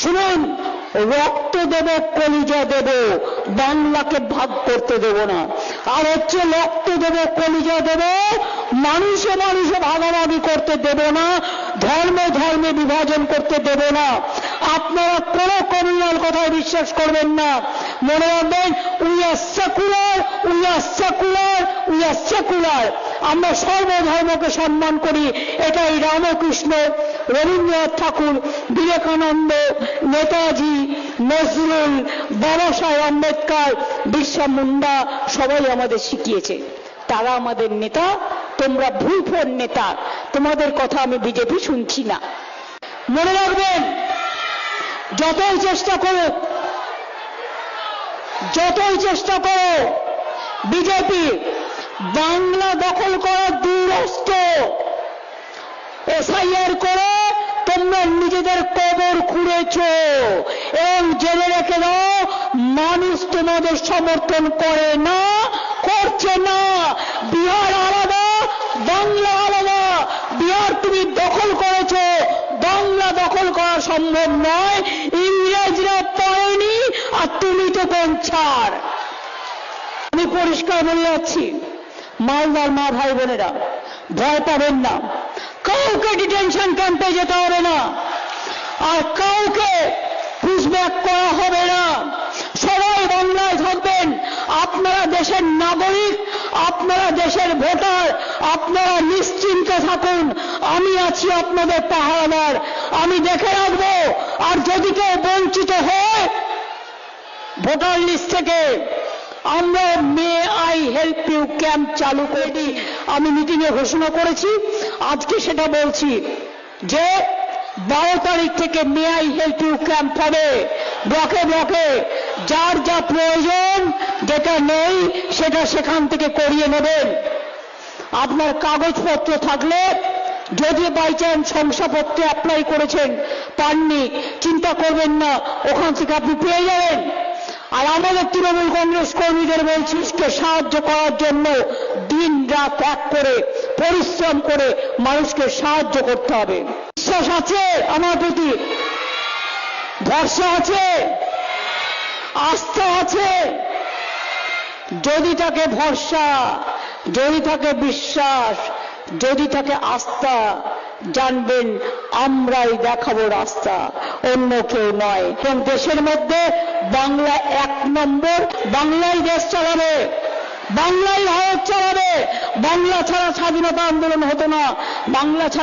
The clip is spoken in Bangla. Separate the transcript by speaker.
Speaker 1: শুনুন, রক্ত দেব, কলিজা দেব, বাংলাকে ভাগ করতে দেব না। আর হচ্ছে রক্ত দেব, কলিজা দেব, মানুষে মানুষে ভাগাভাগি করতে দেব না, ধর্মে ধর্মে বিভাজন করতে দেব না। আপনারা কোনো কমিউনাল কথায় বিশ্বাস করবেন না। মনে রাখবেন, we are secular, we are secular, we are secular. আমরা সর্বধর্মকে সম্মান করি। এটাই রামকৃষ্ণ, রবীন্দ্রনাথ ঠাকুর, বিবেকানন্দ, নেতাজি, নজরুল, বাবা সাহেব আম্বেদকর, বিরসা মুন্ডা সবাই আমাদের শিখিয়েছে। তারা আমাদের নেতা। তোমরা ভুলফোর নেতা, তোমাদের কথা আমি বিজেপি শুনছি না। মনে রাখবেন, যতই চেষ্টা করো বিজেপি বাংলা দখল করার দুরস্ত এসআইআর করে তোমরা নিজেদের কবর খুঁড়েছো। এবং জেনে রেখে দাও, মানুষ তোমাদের সমর্থন করে না, করছে না। বিহার আলাদা, বাংলা আলাদা। বিহার তুমি দখল করেছো, বাংলা দখল করা সম্ভব নয়। ইংরেজরা পারেনি, আর তুমি তো পঞ্চার। আমি পরিষ্কার বলে যাচ্ছি, মালদার মা ভাই বোনেরা, ভয় পাবেন না। কাউকে ডিটেনশন ক্যাম্পে যেতে হবে না, আর কাউকে পুশব্যাক করা হবে না। সবাই বাংলায় থাকবেন। আপনারা দেশের নাগরিক, আপনারা দেশের ভোটার, আপনারা নিশ্চিন্তে থাকুন। আমি আছি আপনাদের পাহারাদার, আমি দেখে রাখবো। আর যদি কেউ বঞ্চিত হয় ভোটার লিস্ট থেকে, আমরা may I help you camp চালু করে দিই। আমি মিটিংয়ে ঘোষণা করেছি, আজকে সেটা বলছি যে 12 তারিখ থেকে may I help you camp হবে। ব্লকে ব্লকে যার যা প্রয়োজন, যেটা নেই সেটা সেখান থেকে করিয়ে নেবেন। আপনার কাগজপত্র থাকলে, যদি বাই চান্স শংসাপত্রে অ্যাপ্লাই করেছেন পাননি, চিন্তা করবেন না, ওখান থেকে আপনি পেয়ে যাবেন। আর আমাদের তৃণমূল কংগ্রেস কর্মীদের বলছি, সাহায্য করার জন্য দিন রাত এক করে পরিশ্রম করে মানুষকে সাহায্য করতে হবে। বিশ্বাস আছে আমার প্রতি, ভরসা আছে, আস্থা আছে। যদি থাকে ভরসা, যদি থাকে বিশ্বাস, যদি থাকে আস্থা, জানবেন আমরাই দেখাবো রাস্তা, অন্য কেউ নয়। এবং দেশের মধ্যে বাংলা 1 নম্বর। বাংলাই দেশ চালাবে, বাংলাই ভারত চালাবে। বাংলা ছাড়া স্বাধীনতা আন্দোলন হতো না, বাংলা ছাড়া